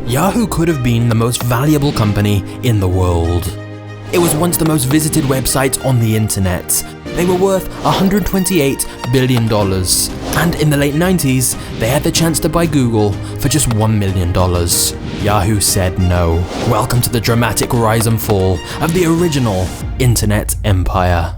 Yahoo could have been the most valuable company in the world. It was once the most visited website on the internet. They were worth $128 billion. And in the late 90s, they had the chance to buy Google for just $1 million. Yahoo said no. Welcome to the dramatic rise and fall of the original internet empire.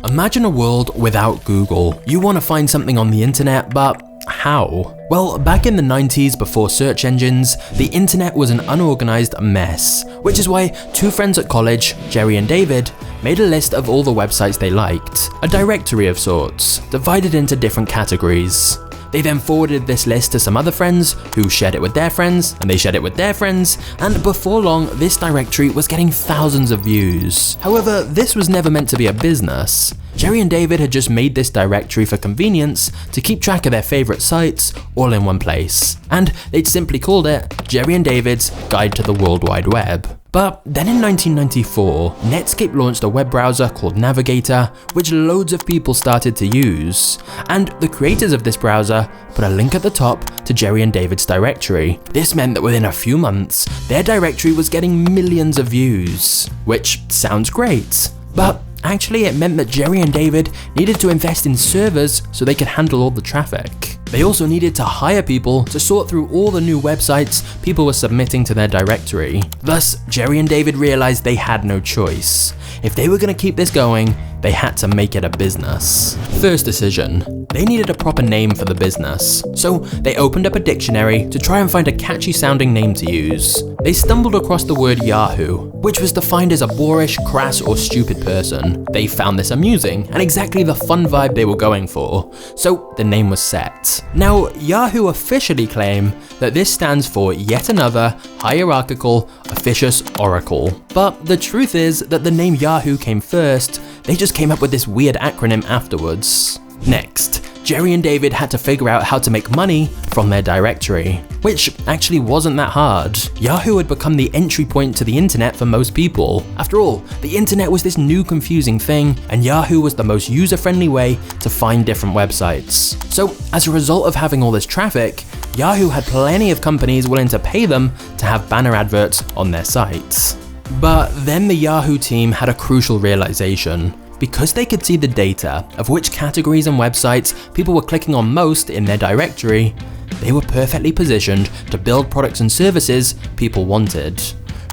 Imagine a world without Google. You want to find something on the internet, but how? Well, back in the 90s, before search engines, the internet was an unorganized mess, which is why two friends at college, Jerry and David, made a list of all the websites they liked, a directory of sorts, divided into different categories. They then forwarded this list to some other friends, who shared it with their friends, and they shared it with their friends, and before long, this directory was getting thousands of views. However, this was never meant to be a business. Jerry and David had just made this directory for convenience to keep track of their favorite sites all in one place, and they'd simply called it Jerry and David's Guide to the World Wide Web. But then in 1994, Netscape launched a web browser called Navigator, which loads of people started to use. And the creators of this browser put a link at the top to Jerry and David's directory. This meant that within a few months, their directory was getting millions of views, which sounds great. But actually, it meant that Jerry and David needed to invest in servers so they could handle all the traffic. They also needed to hire people to sort through all the new websites people were submitting to their directory. Thus, Jerry and David realized they had no choice. If they were going to keep this going, they had to make it a business. First decision, they needed a proper name for the business. So they opened up a dictionary to try and find a catchy sounding name to use. They stumbled across the word Yahoo, which was defined as a boorish, crass, or stupid person. They found this amusing and exactly the fun vibe they were going for, so the name was set. Now, Yahoo officially claim that this stands for yet another hierarchical, officious oracle. But the truth is that the name Yahoo came first, they just came up with this weird acronym afterwards. Next, Jerry and David had to figure out how to make money from their directory, which actually wasn't that hard. Yahoo had become the entry point to the internet for most people. After all, the internet was this new confusing thing, and Yahoo was the most user-friendly way to find different websites. So as a result of having all this traffic, Yahoo had plenty of companies willing to pay them to have banner adverts on their sites. But then the Yahoo team had a crucial realization. Because they could see the data of which categories and websites people were clicking on most in their directory, they were perfectly positioned to build products and services people wanted.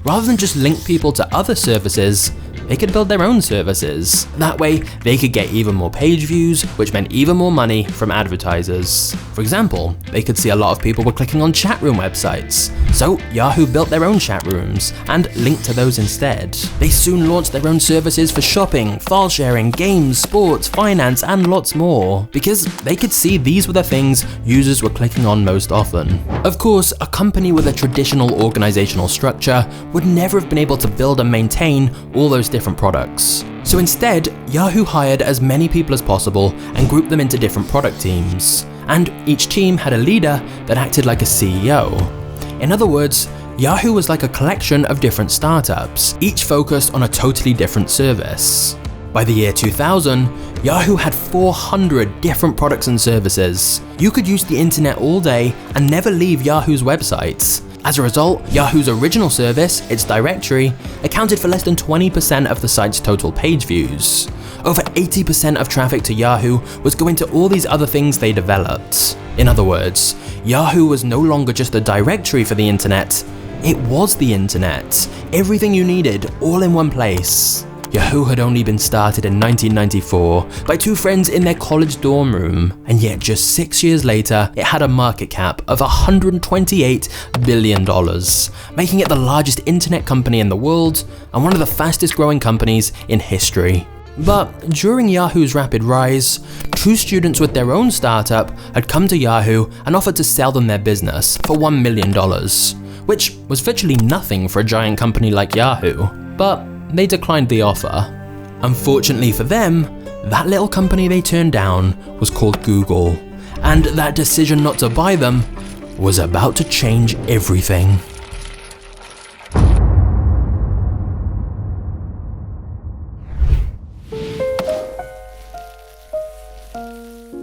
Rather than just link people to other services, they could build their own services. That way, they could get even more page views, which meant even more money from advertisers. For example, they could see a lot of people were clicking on chat room websites, so Yahoo built their own chat rooms and linked to those instead. They soon launched their own services for shopping, file sharing, games, sports, finance, and lots more, because they could see these were the things users were clicking on most often. Of course, a company with a traditional organizational structure would never have been able to build and maintain all those different products. So instead, Yahoo hired as many people as possible and grouped them into different product teams. And each team had a leader that acted like a CEO. In other words, Yahoo was like a collection of different startups, each focused on a totally different service. By the year 2000, Yahoo had 400 different products and services. You could use the internet all day and never leave Yahoo's websites. As a result, Yahoo's original service, its directory, accounted for less than 20% of the site's total page views. Over 80% of traffic to Yahoo was going to all these other things they developed. In other words, Yahoo was no longer just a directory for the internet, it was the internet. Everything you needed, all in one place. Yahoo had only been started in 1994 by two friends in their college dorm room, and yet just 6 years later, it had a market cap of $128 billion, making it the largest internet company in the world and one of the fastest growing companies in history. But during Yahoo's rapid rise, two students with their own startup had come to Yahoo and offered to sell them their business for $1 million, which was virtually nothing for a giant company like Yahoo, but they declined the offer. Unfortunately for them, that little company they turned down was called Google, and that decision not to buy them was about to change everything.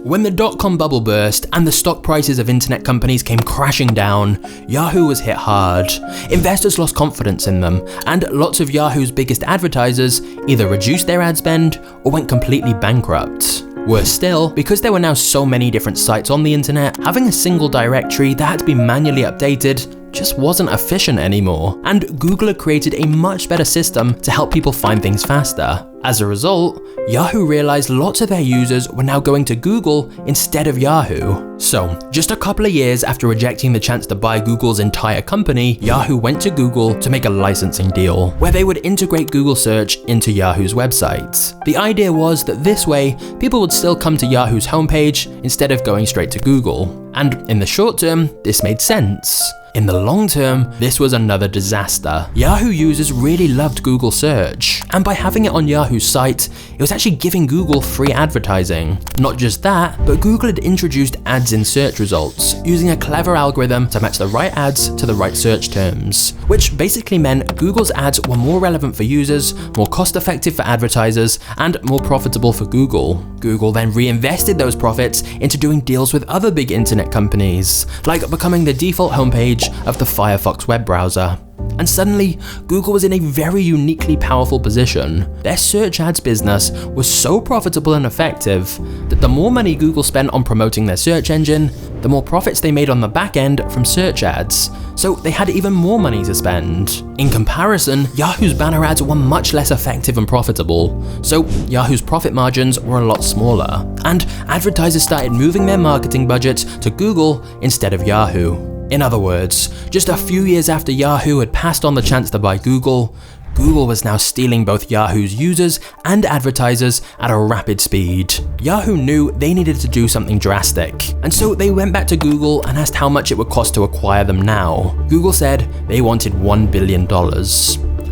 When the dot-com bubble burst and the stock prices of internet companies came crashing down, Yahoo was hit hard. Investors lost confidence in them, and lots of Yahoo's biggest advertisers either reduced their ad spend or went completely bankrupt. Worse still, because there were now so many different sites on the internet, having a single directory that had to be manually updated just wasn't efficient anymore, and Google had created a much better system to help people find things faster. As a result, Yahoo realized lots of their users were now going to Google instead of Yahoo. So, just a couple of years after rejecting the chance to buy Google's entire company, Yahoo went to Google to make a licensing deal, where they would integrate Google search into Yahoo's website. The idea was that this way, people would still come to Yahoo's homepage instead of going straight to Google. And in the short term, this made sense. In the long term, this was another disaster. Yahoo users really loved Google search, and by having it on Yahoo's site, it was actually giving Google free advertising. Not just that, but Google had introduced ads in search results, using a clever algorithm to match the right ads to the right search terms, which basically meant Google's ads were more relevant for users, more cost-effective for advertisers, and more profitable for Google. Google then reinvested those profits into doing deals with other big internet companies, like becoming the default homepage of the Firefox web browser. And suddenly, Google was in a very uniquely powerful position. Their search ads business was so profitable and effective that the more money Google spent on promoting their search engine, the more profits they made on the back end from search ads. So they had even more money to spend. In comparison, Yahoo's banner ads were much less effective and profitable, so Yahoo's profit margins were a lot smaller, and advertisers started moving their marketing budgets to Google instead of Yahoo. In other words, just a few years after Yahoo had passed on the chance to buy Google, Google was now stealing both Yahoo's users and advertisers at a rapid speed. Yahoo knew they needed to do something drastic, and so they went back to Google and asked how much it would cost to acquire them now. Google said they wanted $1 billion.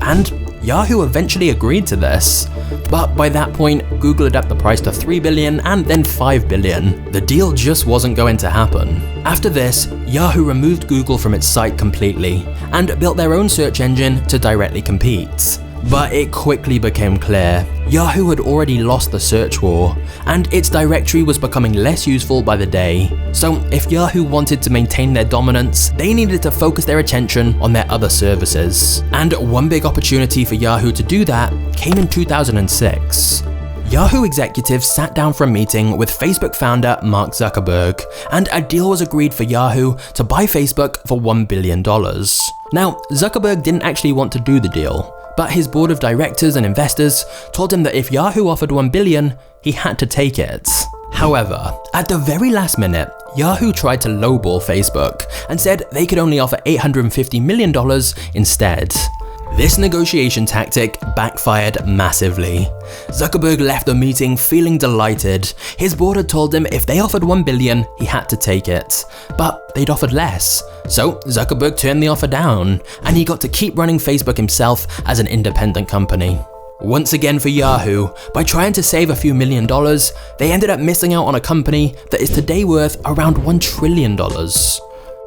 And Yahoo eventually agreed to this. But by that point, Google had upped the price to $3 billion and then $5 billion. The deal just wasn't going to happen. After this, Yahoo removed Google from its site completely and built their own search engine to directly compete. But it quickly became clear Yahoo had already lost the search war, and its directory was becoming less useful by the day. So if Yahoo wanted to maintain their dominance, they needed to focus their attention on their other services. And one big opportunity for Yahoo to do that came in 2006. Yahoo executives sat down for a meeting with Facebook founder Mark Zuckerberg, and a deal was agreed for Yahoo to buy Facebook for $1 billion. Now, Zuckerberg didn't actually want to do the deal, but his board of directors and investors told him that if Yahoo offered $1 billion, he had to take it. However, at the very last minute, Yahoo tried to lowball Facebook and said they could only offer $850 million instead. This negotiation tactic backfired massively. Zuckerberg left the meeting feeling delighted. His board had told him if they offered $1 billion, he had to take it. But they'd offered less. So Zuckerberg turned the offer down, and he got to keep running Facebook himself as an independent company. Once again for Yahoo, by trying to save a few $1 million, they ended up missing out on a company that is today worth around $1 trillion.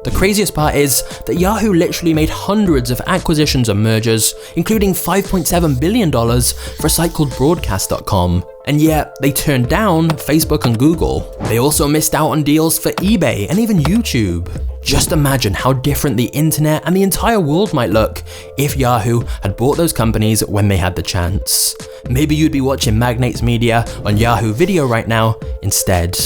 The craziest part is that Yahoo literally made hundreds of acquisitions and mergers, including $5.7 billion for a site called Broadcast.com. And yet, they turned down Facebook and Google. They also missed out on deals for eBay and even YouTube. Just imagine how different the internet and the entire world might look if Yahoo had bought those companies when they had the chance. Maybe you'd be watching MagnatesMedia on Yahoo Video right now instead.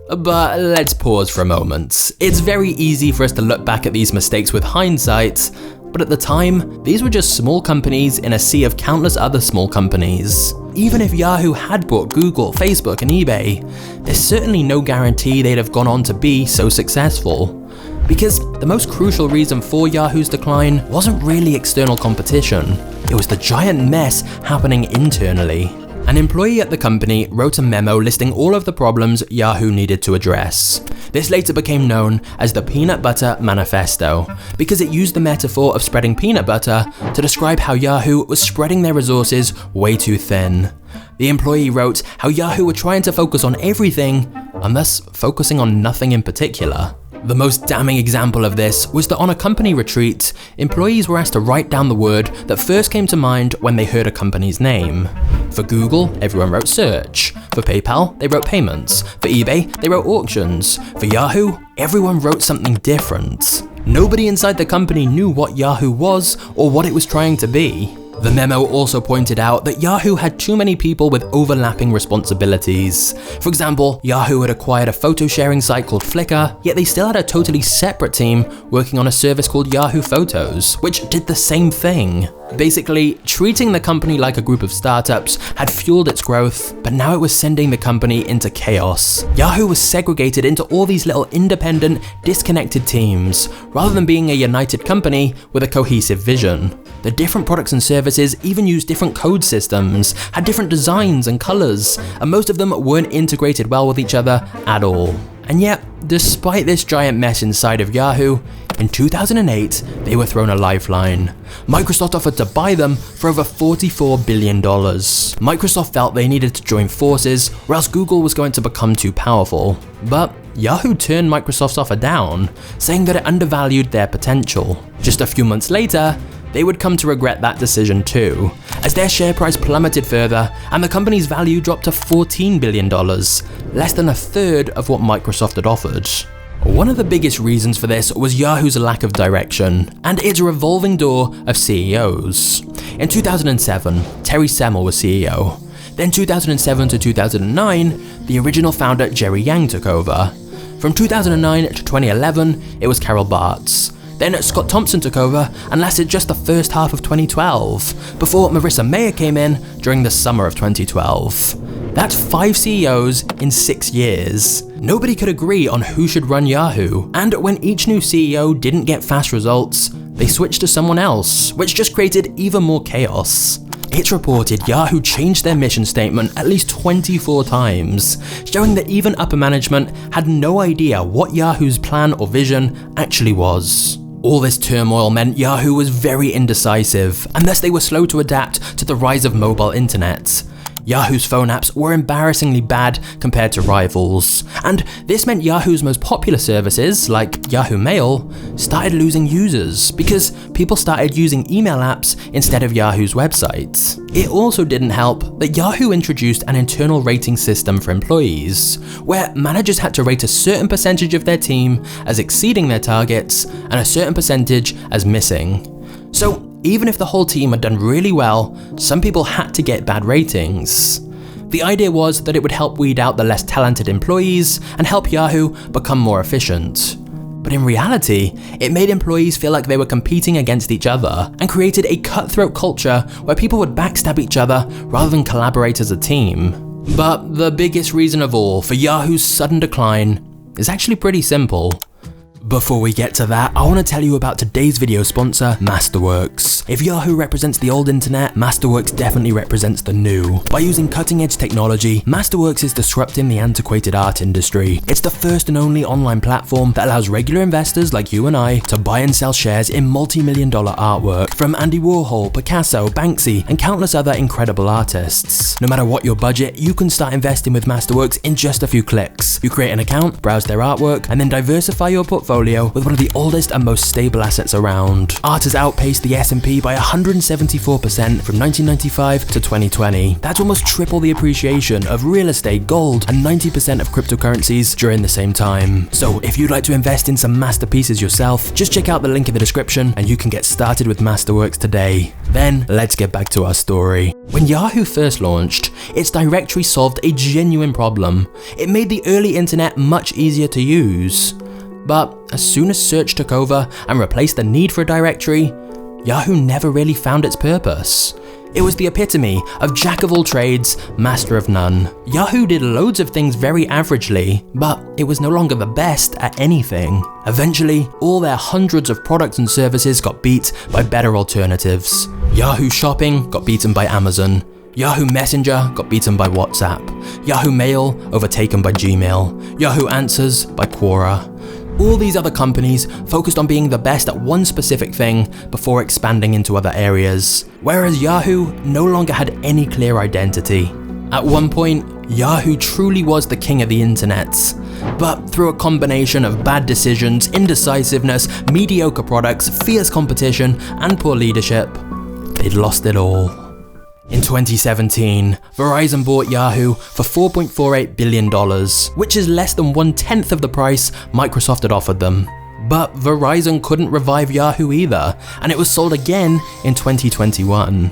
But let's pause for a moment. It's very easy for us to look back at these mistakes with hindsight, but at the time, these were just small companies in a sea of countless other small companies. Even if Yahoo had bought Google, Facebook, and eBay, there's certainly no guarantee they'd have gone on to be so successful. Because the most crucial reason for Yahoo's decline wasn't really external competition, it was the giant mess happening internally. An employee at the company wrote a memo listing all of the problems Yahoo needed to address. This later became known as the Peanut Butter Manifesto, because it used the metaphor of spreading peanut butter to describe how Yahoo was spreading their resources way too thin. The employee wrote how Yahoo were trying to focus on everything, and thus focusing on nothing in particular. The most damning example of this was that on a company retreat, employees were asked to write down the word that first came to mind when they heard a company's name. For Google, everyone wrote search. For PayPal, they wrote payments. For eBay, they wrote auctions. For Yahoo, everyone wrote something different. Nobody inside the company knew what Yahoo was or what it was trying to be. The memo also pointed out that Yahoo had too many people with overlapping responsibilities. For example, Yahoo had acquired a photo sharing site called Flickr, yet they still had a totally separate team working on a service called Yahoo Photos, which did the same thing. Basically, treating the company like a group of startups had fueled its growth, but now it was sending the company into chaos. Yahoo was segregated into all these little independent, disconnected teams, rather than being a united company with a cohesive vision. The different products and services even used different code systems, had different designs and colors, and most of them weren't integrated well with each other at all. And yet, despite this giant mess inside of Yahoo, in 2008, they were thrown a lifeline. Microsoft offered to buy them for over $44 billion. Microsoft felt they needed to join forces, or else Google was going to become too powerful. But Yahoo turned Microsoft's offer down, saying that it undervalued their potential. Just a few months later, they would come to regret that decision too, as their share price plummeted further and the company's value dropped to $14 billion, less than a third of what Microsoft had offered. One of the biggest reasons for this was Yahoo's lack of direction and its revolving door of CEOs. In 2007, Terry Semel was CEO. Then 2007 to 2009, the original founder Jerry Yang took over. From 2009 to 2011, it was Carol Bartz. Then Scott Thompson took over and lasted just the first half of 2012, before Marissa Mayer came in during the summer of 2012. That's 5 CEOs in 6 years. Nobody could agree on who should run Yahoo, and when each new CEO didn't get fast results, they switched to someone else, which just created even more chaos. It's reported Yahoo changed their mission statement at least 24 times, showing that even upper management had no idea what Yahoo's plan or vision actually was. All this turmoil meant Yahoo was very indecisive, and thus they were slow to adapt to the rise of mobile internet. Yahoo's phone apps were embarrassingly bad compared to rivals, and this meant Yahoo's most popular services, like Yahoo Mail, started losing users because people started using email apps instead of Yahoo's website. It also didn't help that Yahoo introduced an internal rating system for employees, where managers had to rate a certain percentage of their team as exceeding their targets and a certain percentage as missing. So even if the whole team had done really well, some people had to get bad ratings. The idea was that it would help weed out the less talented employees and help Yahoo become more efficient. But in reality, it made employees feel like they were competing against each other and created a cutthroat culture where people would backstab each other rather than collaborate as a team. But the biggest reason of all for Yahoo's sudden decline is actually pretty simple. Before we get to that, I want to tell you about today's video sponsor, Masterworks. If Yahoo represents the old internet, Masterworks definitely represents the new. By using cutting-edge technology, Masterworks is disrupting the antiquated art industry. It's the first and only online platform that allows regular investors like you and I to buy and sell shares in multi-million-dollar artwork from Andy Warhol, Picasso, Banksy, and countless other incredible artists. No matter what your budget, you can start investing with Masterworks in just a few clicks. You create an account, browse their artwork, and then diversify your portfolio with one of the oldest and most stable assets around. Art has outpaced the S&P by 174% from 1995 to 2020. That's almost triple the appreciation of real estate, gold, and 90% of cryptocurrencies during the same time. So if you'd like to invest in some masterpieces yourself, just check out the link in the description and you can get started with Masterworks today. Then let's get back to our story. When Yahoo first launched, its directory solved a genuine problem. It made the early internet much easier to use. But as soon as search took over and replaced the need for a directory, Yahoo never really found its purpose. It was the epitome of jack of all trades, master of none. Yahoo did loads of things very averagely, but it was no longer the best at anything. Eventually, all their hundreds of products and services got beat by better alternatives. Yahoo Shopping got beaten by Amazon. Yahoo Messenger got beaten by WhatsApp. Yahoo Mail overtaken by Gmail. Yahoo Answers by Quora. All these other companies focused on being the best at one specific thing before expanding into other areas, whereas Yahoo no longer had any clear identity. At one point, Yahoo truly was the king of the internet. But through a combination of bad decisions, indecisiveness, mediocre products, fierce competition, and poor leadership, they'd lost it all. In 2017, Verizon bought Yahoo for $4.48 billion, which is less than 1/10 of the price Microsoft had offered them. But Verizon couldn't revive Yahoo either, and it was sold again in 2021.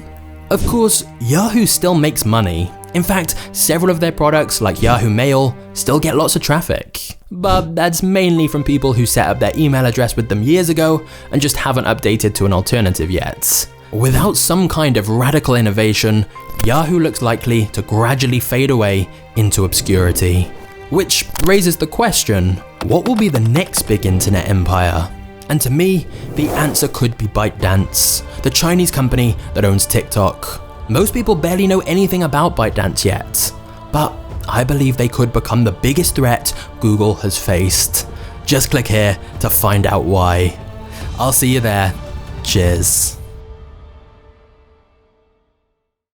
Of course, Yahoo still makes money. In fact, several of their products, like Yahoo Mail, still get lots of traffic. But that's mainly from people who set up their email address with them years ago and just haven't updated to an alternative yet. Without some kind of radical innovation, Yahoo looks likely to gradually fade away into obscurity. Which raises the question, what will be the next big internet empire? And to me, the answer could be ByteDance, the Chinese company that owns TikTok. Most people barely know anything about ByteDance yet, but I believe they could become the biggest threat Google has faced. Just click here to find out why. I'll see you there. Cheers.